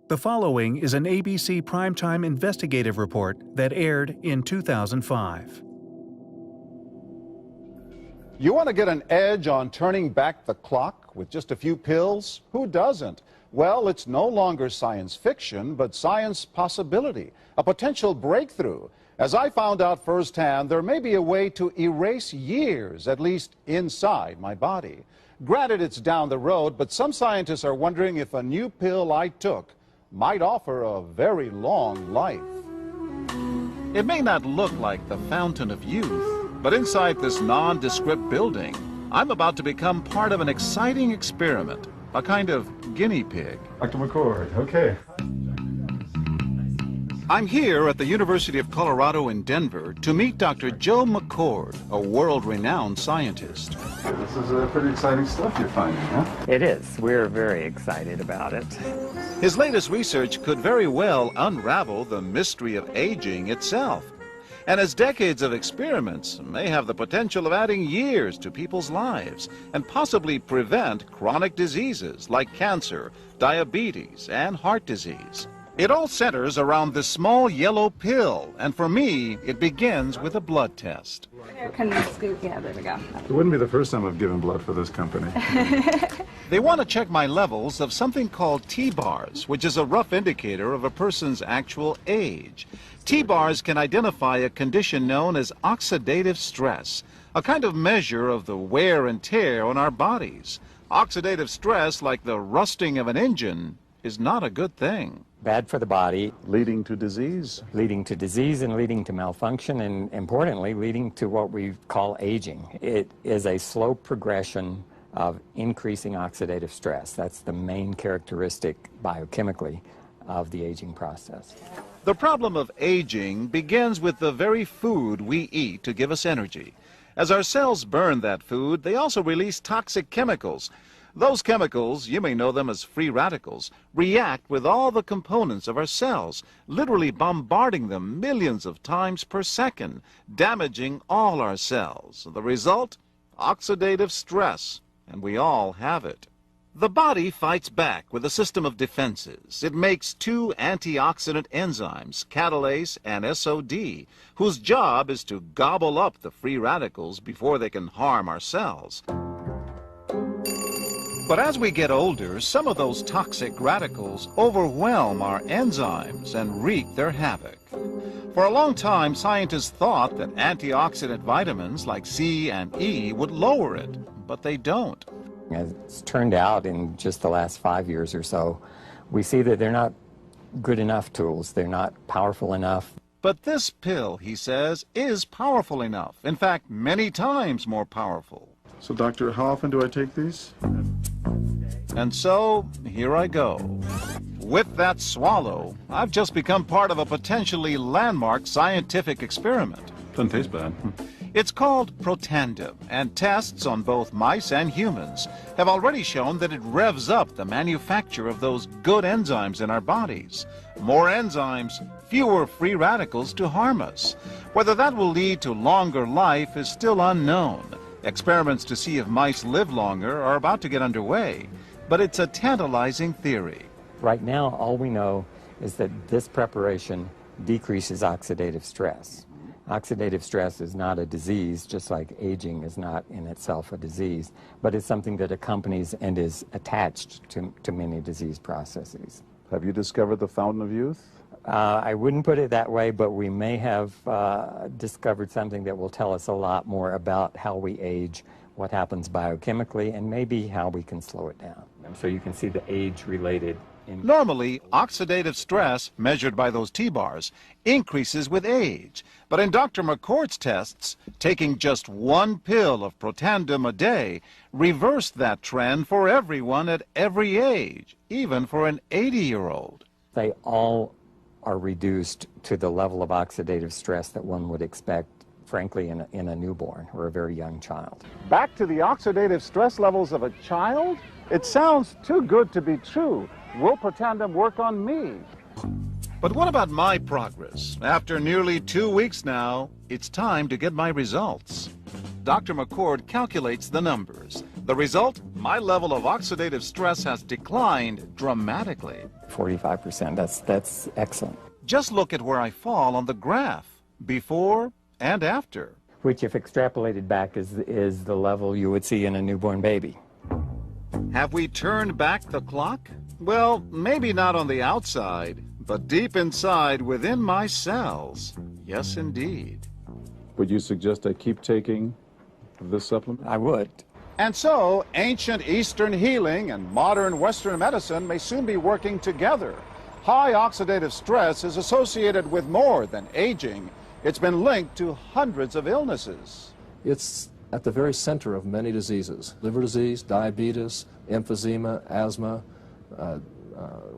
The following is an ABC Primetime Investigative report that aired in 2005. You want to get an edge on turning back the clock with just a few pills? Who doesn't? Well, it's no longer science fiction, but science possibility, a potential breakthrough. As I found out firsthand, there may be a way to erase years, at least inside my body. Granted, it's down the road, but some scientists are wondering if a new pill I took might offer a very long life. It may not look like the fountain of youth, but inside this nondescript building, I'm about to become part of an exciting experiment, a kind of guinea pig. Dr. McCord, okay. I'm here at the University of Colorado in Denver to meet Dr. Joe McCord, a world-renowned scientist. This is pretty exciting stuff you're finding, huh? It is. We're very excited about it. His latest research could very well unravel the mystery of aging itself. And his decades of experiments may have the potential of adding years to people's lives and possibly prevent chronic diseases like cancer, diabetes, and heart disease. It all centers around this small yellow pill, and for me, it begins with a blood test. Can we scoop? Yeah, there we go. It wouldn't be the first time I've given blood for this company. They want to check my levels of something called T-bars, which is a rough indicator of a person's actual age. T-bars can identify a condition known as oxidative stress, a kind of measure of the wear and tear on our bodies. Oxidative stress, like the rusting of an engine, is not a good thing. Bad for the body. Leading to disease. Leading to disease and leading to malfunction, and importantly, leading to what we call aging. It is a slow progression of increasing oxidative stress. That's the main characteristic biochemically of the aging process. The problem of aging begins with the very food we eat to give us energy. As our cells burn that food, they also release toxic chemicals. Those chemicals, you may know them as free radicals, react with all the components of our cells, literally bombarding them millions of times per second, damaging all our cells. The result? Oxidative stress, and we all have it. The body fights back with a system of defenses. It makes two antioxidant enzymes, catalase and SOD, whose job is to gobble up the free radicals before they can harm our cells. But as we get older, some of those toxic radicals overwhelm our enzymes and wreak their havoc. For a long time, scientists thought that antioxidant vitamins like C and E would lower it, but they don't. As it's turned out in just the last 5 years or so, we see that they're not good enough tools. They're not powerful enough. But this pill, he says, is powerful enough. In fact, many times more powerful. So, doctor, how often do I take these? And so, here I go. With that swallow, I've just become part of a potentially landmark scientific experiment. Doesn't taste bad. It's called PROTANDIM, and tests on both mice and humans have already shown that it revs up the manufacture of those good enzymes in our bodies. More enzymes, fewer free radicals to harm us. Whether that will lead to longer life is still unknown. Experiments to see if mice live longer are about to get underway, but it's a tantalizing theory. Right now, all we know is that this preparation decreases oxidative stress. Oxidative stress is not a disease, just like aging is not in itself a disease, but it's something that accompanies and is attached to many disease processes. Have you discovered the fountain of youth? I wouldn't put it that way, but we may have discovered something that will tell us a lot more about how we age, what happens biochemically, and maybe how we can slow it down. So you can see the age-related. Normally, oxidative stress, measured by those T-bars, increases with age. But in Dr. McCord's tests, taking just one pill of PROTANDIM a day reversed that trend for everyone at every age, even for an 80-year-old. They all are reduced to the level of oxidative stress that one would expect, frankly, in a newborn or a very young child. Back to the oxidative stress levels of a child? It sounds too good to be true. Will PROTANDIM work on me? But what about my progress? After nearly 2 weeks now, it's time to get my results. Dr. McCord calculates the numbers. The result? My level of oxidative stress has declined dramatically. 45%, that's excellent. Just look at where I fall on the graph, before and after. Which, if extrapolated back, is the level you would see in a newborn baby. Have we turned back the clock? Well, maybe not on the outside, but deep inside within my cells. Yes, indeed. Would you suggest I keep taking this supplement? I would. And so, ancient Eastern healing and modern Western medicine may soon be working together. High oxidative stress is associated with more than aging. It's been linked to hundreds of illnesses. It's at the very center of many diseases: liver disease, diabetes, emphysema, asthma.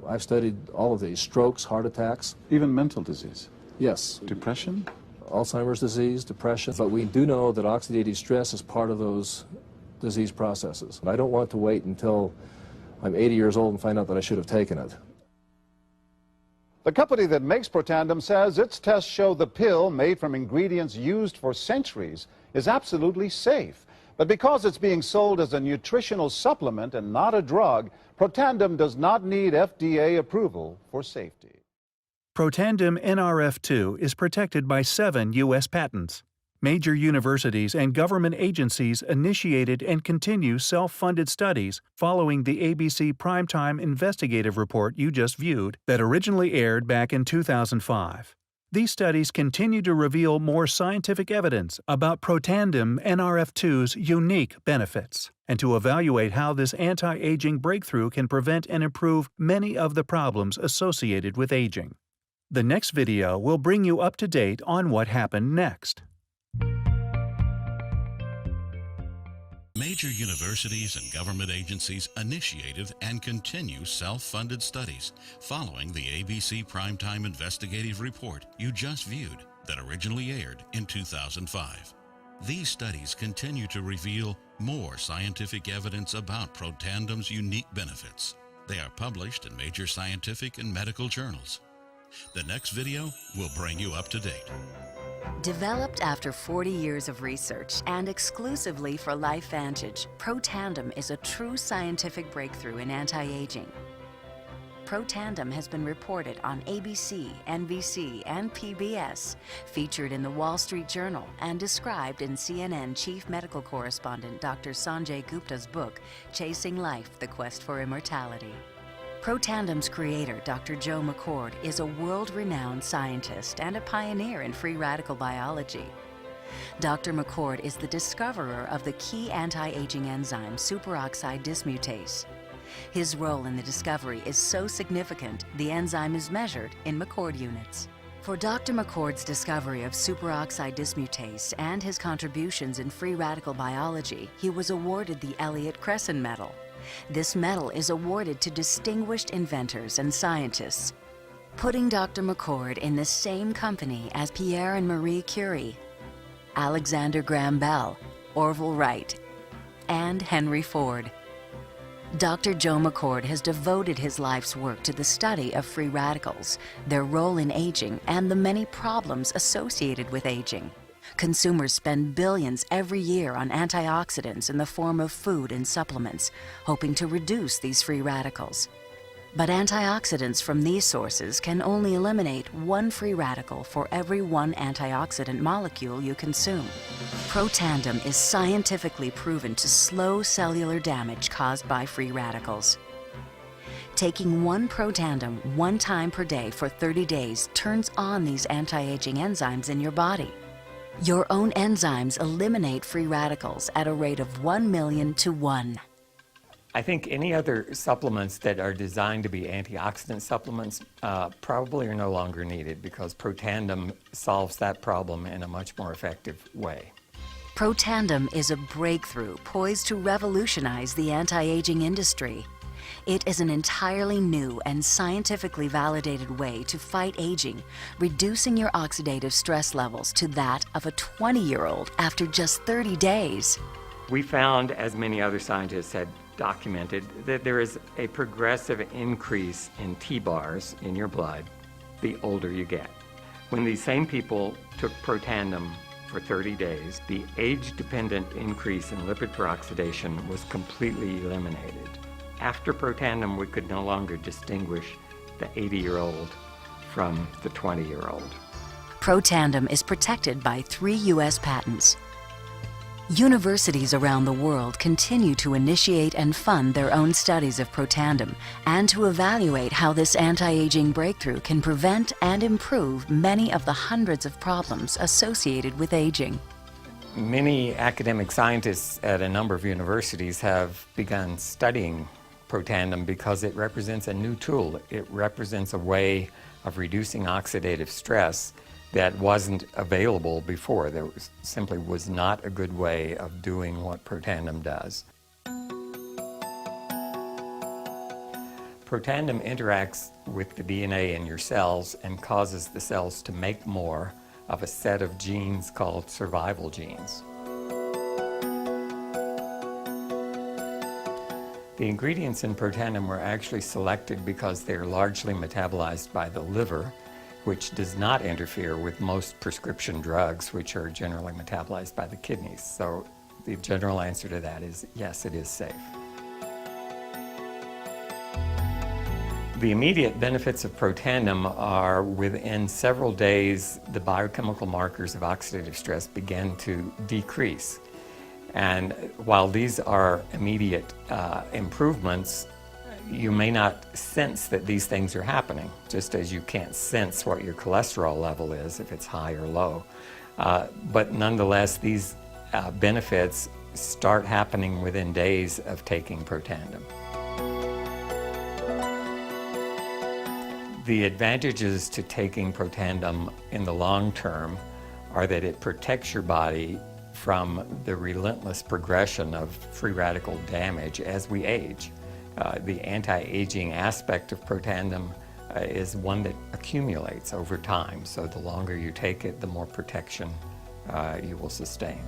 I've studied all of these: strokes, heart attacks. Even mental disease? Yes. Depression? Alzheimer's disease, depression. But we do know that oxidative stress is part of those disease processes. I don't want to wait until I'm 80 years old and find out that I should have taken it. The company that makes Protandim says its tests show the pill, made from ingredients used for centuries, is absolutely safe. But because it's being sold as a nutritional supplement and not a drug, Protandim does not need FDA approval for safety. Protandim NRF2 is protected by 7 U.S. patents. Major universities and government agencies initiated and continue self-funded studies following the ABC PRIMETIME Investigative report you just viewed that originally aired back in 2005. These studies continue to reveal more scientific evidence about Protandim NRF2's unique benefits and to evaluate how this anti-aging breakthrough can prevent and improve many of the problems associated with aging. The next video will bring you up to date on what happened next. Major universities and government agencies initiated and continue self-funded studies following the ABC Primetime Investigative report you just viewed that originally aired in 2005. These studies continue to reveal more scientific evidence about Protandim's unique benefits. They are published in major scientific and medical journals. The next video will bring you up to date. Developed after 40 years of research and exclusively for LifeVantage, Protandim is a true scientific breakthrough in anti-aging. Protandim has been reported on ABC, NBC, and PBS, featured in the Wall Street Journal, and described in CNN Chief Medical Correspondent Dr. Sanjay Gupta's book, Chasing Life: The Quest for Immortality. Protandim's creator, Dr. Joe McCord, is a world-renowned scientist and a pioneer in free radical biology. Dr. McCord is the discoverer of the key anti-aging enzyme superoxide dismutase. His role in the discovery is so significant, the enzyme is measured in McCord units. For Dr. McCord's discovery of superoxide dismutase and his contributions in free radical biology, he was awarded the Elliott-Cresson Medal. This medal is awarded to distinguished inventors and scientists, putting Dr. McCord in the same company as Pierre and Marie Curie, Alexander Graham Bell, Orville Wright, and Henry Ford. Dr. Joe McCord has devoted his life's work to the study of free radicals, their role in aging, and the many problems associated with aging. Consumers spend billions every year on antioxidants in the form of food and supplements, hoping to reduce these free radicals. But antioxidants from these sources can only eliminate 1 free radical for every 1 antioxidant molecule you consume. Protandim is scientifically proven to slow cellular damage caused by free radicals. Taking 1 Protandim 1 time per day for 30 days turns on these anti-aging enzymes in your body. Your own enzymes eliminate free radicals at a rate of 1 million to 1. I think any other supplements that are designed to be antioxidant supplements probably are no longer needed because Protandim solves that problem in a much more effective way. Protandim is a breakthrough poised to revolutionize the anti-aging industry. It is an entirely new and scientifically validated way to fight aging, reducing your oxidative stress levels to that of a 20-year-old after just 30 days. We found, as many other scientists had documented, that there is a progressive increase in T-bars in your blood the older you get. When these same people took Protandim for 30 days, the age-dependent increase in lipid peroxidation was completely eliminated. After Protandim, we could no longer distinguish the 80-year-old from the 20-year-old. Protandim is protected by 3 U.S. patents. Universities around the world continue to initiate and fund their own studies of Protandim and to evaluate how this anti-aging breakthrough can prevent and improve many of the hundreds of problems associated with aging. Many academic scientists at a number of universities have begun studying Protandim because it represents a new tool. It represents a way of reducing oxidative stress that wasn't available before. There simply was not a good way of doing what Protandim does. Protandim interacts with the DNA in your cells and causes the cells to make more of a set of genes called survival genes. The ingredients in Protandim were actually selected because they're largely metabolized by the liver, which does not interfere with most prescription drugs, which are generally metabolized by the kidneys. So the general answer to that is yes, it is safe. The immediate benefits of Protandim are within several days, the biochemical markers of oxidative stress begin to decrease. And while these are immediate improvements, you may not sense that these things are happening, just as you can't sense what your cholesterol level is if it's high or low. But nonetheless, these benefits start happening within days of taking Protandim. The advantages to taking Protandim in the long term are that it protects your body from the relentless progression of free radical damage as we age. The anti-aging aspect of Protandim is one that accumulates over time, so the longer you take it, the more protection you will sustain.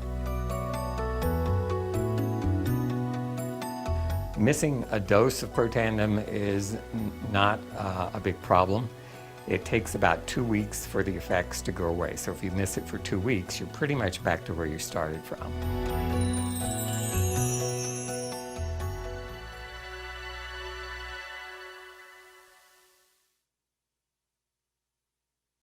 Missing a dose of Protandim is not a big problem. It takes about 2 weeks for the effects to go away, so if you miss it for 2 weeks, you're pretty much back to where you started from.